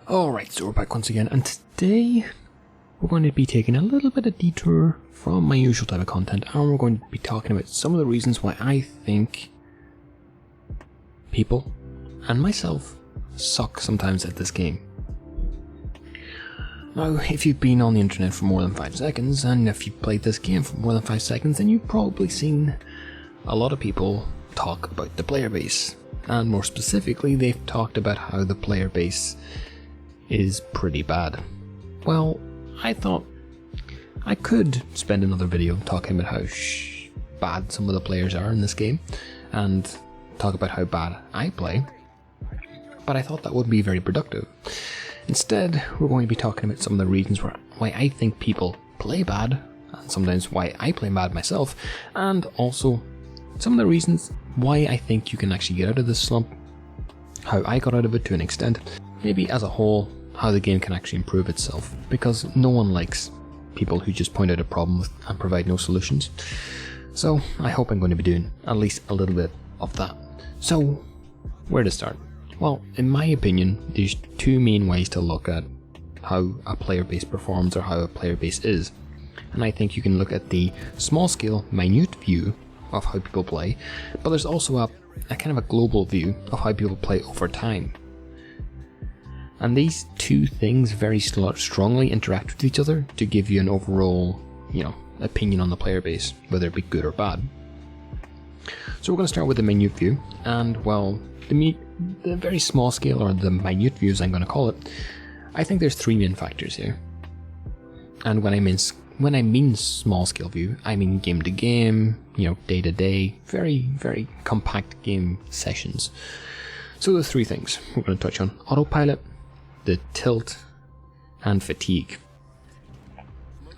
Alright, so we're back once again, and today we're going to be taking a little bit of detour from my usual type of content, and we're going to be talking about some of the reasons why I think people, and myself, suck sometimes at this game. Now, if you've been on the internet for more than 5 seconds, and if you've played this game for more than 5 seconds, then you've probably seen a lot of people talk about the player base. And more specifically, they've talked about how the player base is pretty bad. Well, I thought I could spend another video talking about how bad some of the players are in this game, and talk about how bad I play, but I thought that wouldn't be very productive. Instead, we're going to be talking about some of the reasons why I think people play bad, and sometimes why I play bad myself, and also some of the reasons why I think you can actually get out of this slump, how I got out of it to an extent, maybe as a whole, how the game can actually improve itself, because no one likes people who just point out a problem and provide no solutions. So I hope I'm going to be doing at least a little bit of that. So where to start? Well, in my opinion, there's 2 main ways to look at how a player base performs or how a player base is. And I think you can look at the small scale, minute view of how people play, but there's also a kind of a global view of how people play over time. And these 2 things very strongly interact with each other to give you an overall, opinion on the player base, whether it be good or bad. So we're going to start with the minute view, and well, the very small scale, or the minute view as I'm going to call it, I think there's 3 main factors here. And when I mean small scale view, I mean game to game, day to day, very, very compact game sessions. So there's 3 things we're going to touch on: autopilot, the tilt, and fatigue.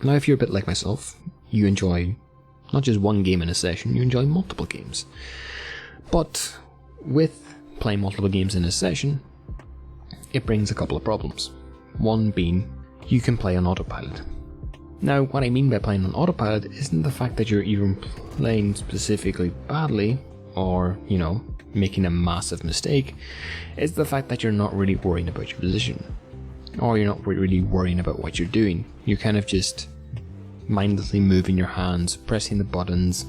Now, if you're a bit like myself, you enjoy not just one game in a session, you enjoy multiple games. But with playing multiple games in a session, it brings a couple of problems. One being, you can play on autopilot. Now, what I mean by playing on autopilot isn't the fact that you're even playing specifically badly, or, making a massive mistake. It's the fact that you're not really worrying about your position, or you're not really worrying about what you're doing. You're kind of just mindlessly moving your hands, pressing the buttons,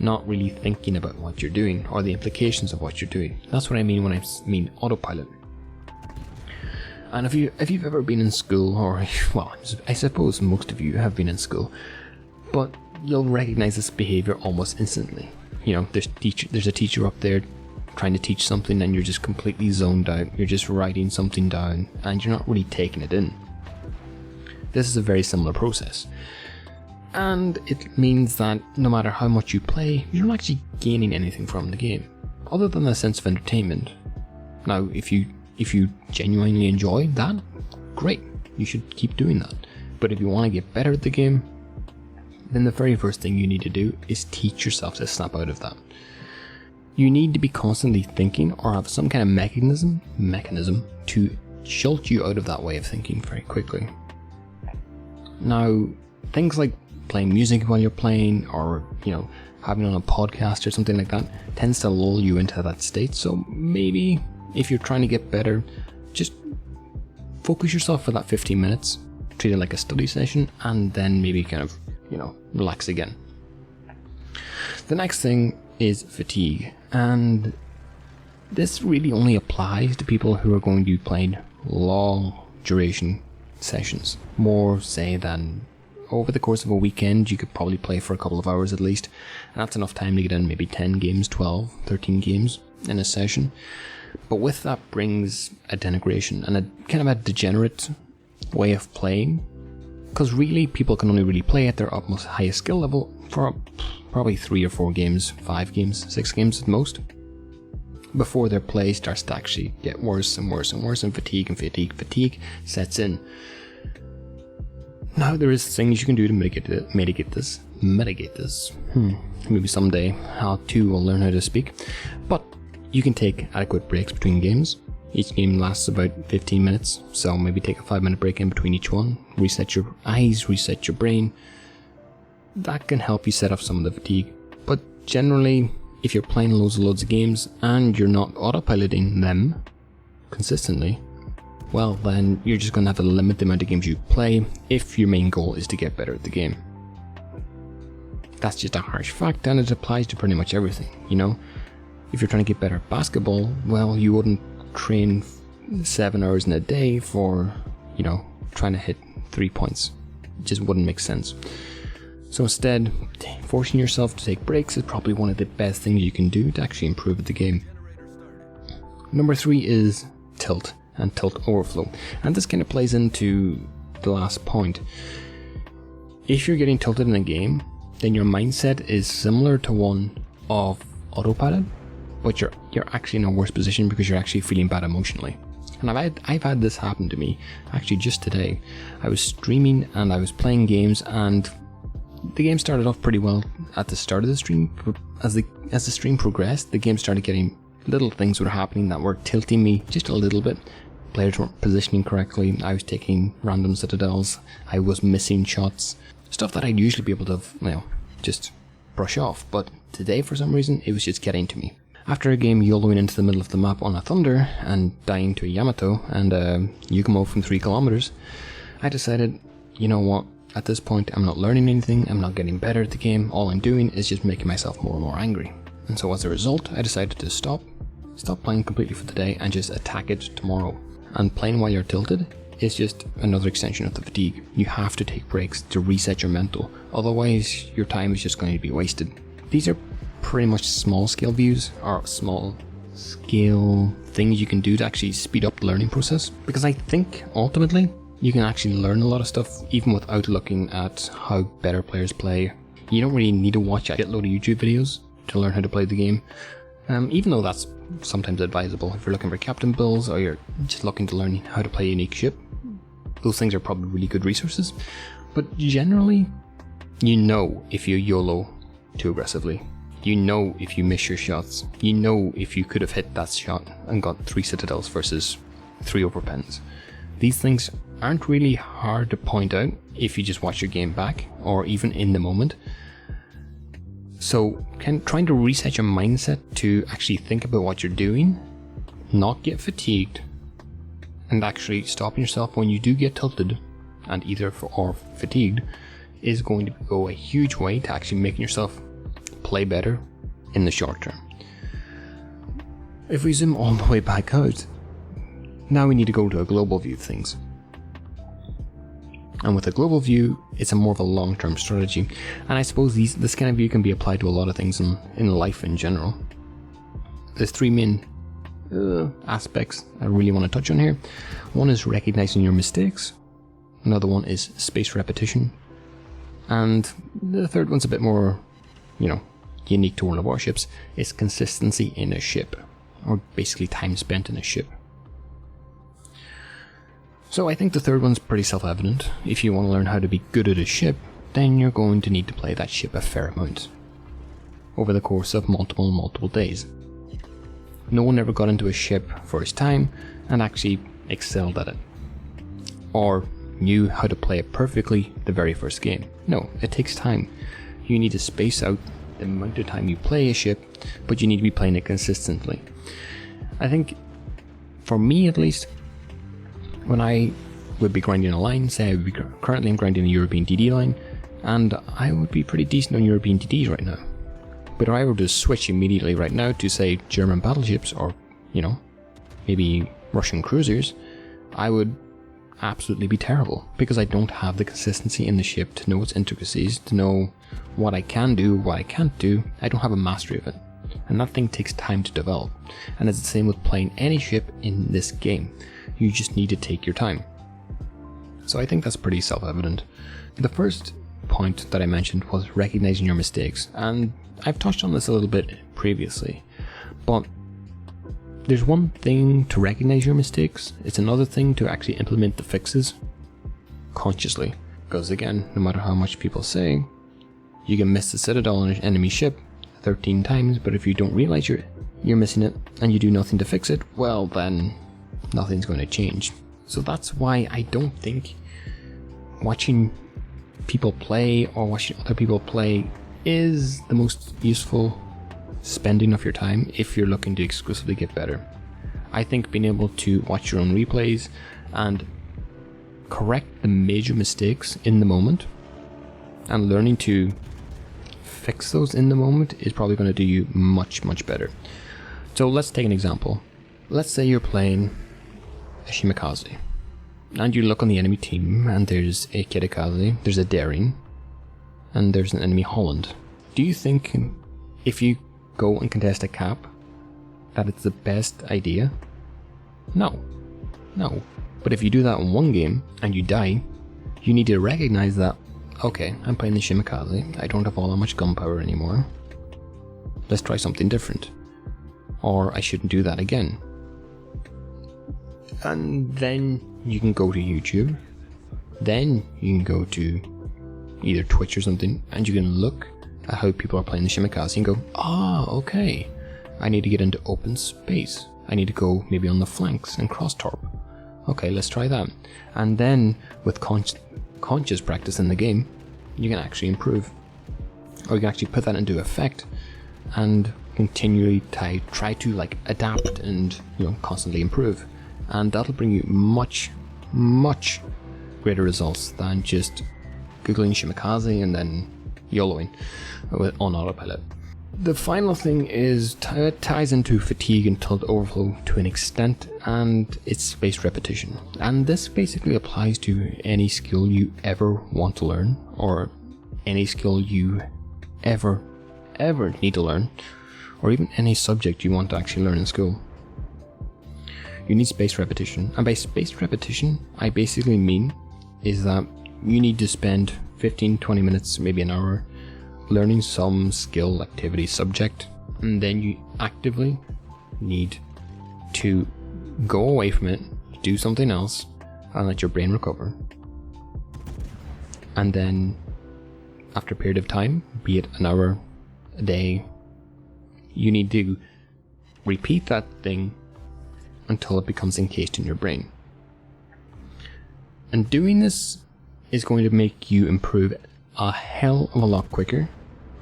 not really thinking about what you're doing or the implications of what you're doing. That's what I mean when I mean autopilot. And if you've ever been in school, or well, I suppose most of you have been in school, but you'll recognize this behavior almost instantly. There's a teacher up there trying to teach something, and you're just completely zoned out. You're just writing something down, and you're not really taking it in. This is a very similar process. And it means that no matter how much you play, you're not actually gaining anything from the game, other than a sense of entertainment. Now, if you genuinely enjoy that, great, you should keep doing that. But if you want to get better at the game, then the very first thing you need to do is teach yourself to snap out of that. You need to be constantly thinking, or have some kind of mechanism to jolt you out of that way of thinking very quickly. Now, things like playing music while you're playing, or having on a podcast or something like that, tends to lull you into that state. So maybe if you're trying to get better, just focus yourself for that 15 minutes, treat it like a study session, and then maybe kind of relax again. The next thing is fatigue, and this really only applies to people who are going to be playing long duration sessions, more say than over the course of a weekend. You could probably play for a couple of hours at least, and that's enough time to get in maybe 10 games, 12, 13 games in a session. But with that brings a denigration and a kind of a degenerate way of playing, because really people can only really play at their utmost highest skill level for probably 3 or 4 games, 5 games, 6 games at most, before their play starts to actually get worse and worse and worse, and fatigue sets in. Now, there is things you can do to mitigate this. Maybe someday I too will learn how to speak. But you can take adequate breaks between games. Each game lasts about 15 minutes, so maybe take a 5-minute break in between each one. Reset your eyes, reset your brain. That can help you set off some of the fatigue. But generally, if you're playing loads of games and you're not autopiloting them consistently, well then you're just going to have to limit the amount of games you play if your main goal is to get better at the game. That's just a harsh fact, and it applies to pretty much everything, you know? If you're trying to get better at basketball, well, you wouldn't train 7 hours in a day for, you know, trying to hit 3 points. It just wouldn't make sense. So instead, forcing yourself to take breaks is probably one of the best things you can do to actually improve at the game. Number 3 is tilt and tilt overflow. And this kind of plays into the last point. If you're getting tilted in a game, then your mindset is similar to one of Autopilot, but you're actually in a worse position because you're actually feeling bad emotionally. And I've had this happen to me actually just today. I was streaming and I was playing games, and the game started off pretty well at the start of the stream, but as the stream progressed, the game started getting little things were happening that were tilting me just a little bit. Players weren't positioning correctly, I was taking random citadels, I was missing shots, stuff that I'd usually be able to, you know, just brush off, but today for some reason it was just getting to me. After a game YOLOing into the middle of the map on a Thunder and dying to a Yamato and a Yugumo from 3 kilometers, I decided, you know what, at this point I'm not learning anything, I'm not getting better at the game, all I'm doing is just making myself more and more angry. And so as a result, I decided to stop playing completely for the day and just attack it tomorrow. And playing while you're tilted is just another extension of the fatigue. You have to take breaks to reset your mental, otherwise your time is just going to be wasted. These are pretty much small scale views, or small scale things you can do to actually speed up the learning process, because I think ultimately you can actually learn a lot of stuff even without looking at how better players play. You don't really need to watch a shitload of YouTube videos to learn how to play the game, even though that's sometimes advisable if you're looking for captain builds or you're just looking to learn how to play a unique ship. Those things are probably really good resources, but generally, you know if you YOLO too aggressively. You know if you miss your shots. You know if you could have hit that shot and got 3 citadels versus 3 overpens. These things aren't really hard to point out if you just watch your game back or even in the moment. So trying to reset your mindset to actually think about what you're doing, not get fatigued, and actually stopping yourself when you do get tilted and or fatigued is going to go a huge way to actually making yourself play better in the short term. If we zoom all the way back out, now we need to go to a global view of things. And with a global view, it's a more of a long-term strategy. And I suppose this kind of view can be applied to a lot of things in life in general. There's 3 main aspects I really want to touch on here. One is recognizing your mistakes. Another one is spaced repetition. And the third one's a bit more, you know, unique to World of Warships. It's consistency in a ship, or basically time spent in a ship. So I think the third one's pretty self-evident. If you want to learn how to be good at a ship, then you're going to need to play that ship a fair amount over the course of multiple days. No one ever got into a ship first time and actually excelled at it, or knew how to play it perfectly the very first game. No, it takes time. You need to space out the amount of time you play a ship, but you need to be playing it consistently. I think, for me at least, when I would be grinding a line, say I would be currently I'm grinding a European DD line, and I would be pretty decent on European DDs right now. But if I were to switch immediately right now to, say, German battleships or, you know, maybe Russian cruisers, I would absolutely be terrible, because I don't have the consistency in the ship to know its intricacies, to know what I can do, what I can't do. I don't have a mastery of it, and that thing takes time to develop. And it's the same with playing any ship in this game. You just need to take your time. So I think that's pretty self-evident. The first point that I mentioned was recognizing your mistakes, and I've touched on this a little bit previously, but there's one thing to recognize your mistakes, it's another thing to actually implement the fixes consciously. Because again, no matter how much people say, you can miss the citadel on an enemy ship 13 times, but if you don't realize you're missing it and you do nothing to fix it, well then nothing's going to change. So that's why I don't think watching people play or watching other people play is the most useful spending of your time if you're looking to exclusively get better. I think being able to watch your own replays and correct the major mistakes in the moment, and learning to fix those in the moment is probably going to do you much, much better. So let's take an example. Let's say you're playing a Shimakaze, and you look on the enemy team, and there's a Kirikaze, there's a Daring, and there's an enemy Holland. Do you think if you go and contest a cap that it's the best idea? No. No. But if you do that in one game and you die, you need to recognize that, okay, I'm playing the Shimakaze, I don't have all that much gunpowder anymore. Let's try something different. Or I shouldn't do that again. And then you can go to YouTube. Then you can go to either Twitch or something, and you can look at how people are playing the Shimakaze and go, okay, I need to get into open space. I need to go maybe on the flanks and cross torp. Okay, let's try that. And then with conscious practice in the game, you can actually improve. Or you can actually put that into effect and continually try to like adapt and, you know, constantly improve. And that'll bring you much, much greater results than just Googling Shimakaze and then YOLOing on Autopilot. The final thing is it ties into fatigue and tilt overflow to an extent, and it's spaced repetition. And this basically applies to any skill you ever want to learn, or any skill you ever need to learn, or even any subject you want to actually learn in school. You need spaced repetition, and by spaced repetition I basically mean is that you need to spend 15-20 minutes, maybe an hour, learning some skill, activity, subject, and then you actively need to go away from it, do something else, and let your brain recover. And then after a period of time, be it an hour, a day, you need to repeat that thing until it becomes encased in your brain. And doing this is going to make you improve a hell of a lot quicker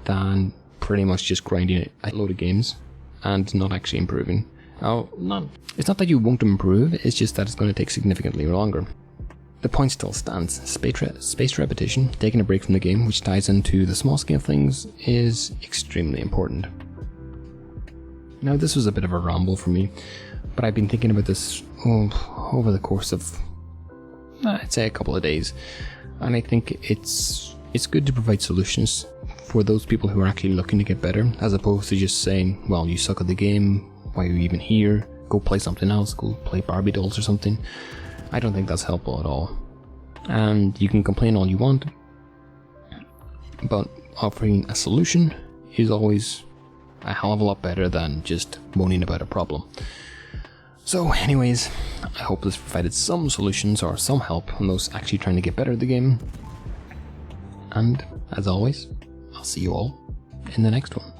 than pretty much just grinding a load of games and not actually improving. Now, it's not that you won't improve, it's just that it's going to take significantly longer. The point still stands. Spaced repetition, taking a break from the game, which ties into the small scale things, is extremely important. Now, this was a bit of a ramble for me, but I've been thinking about this over the course of, I'd say, a couple of days, and I think it's good to provide solutions for those people who are actually looking to get better, as opposed to just saying, well, you suck at the game, why are you even here, go play something else, go play Barbie dolls or something. I don't think that's helpful at all. And you can complain all you want, but offering a solution is always a hell of a lot better than just moaning about a problem. So anyways, I hope this provided some solutions or some help on those actually trying to get better at the game. And as always, I'll see you all in the next one.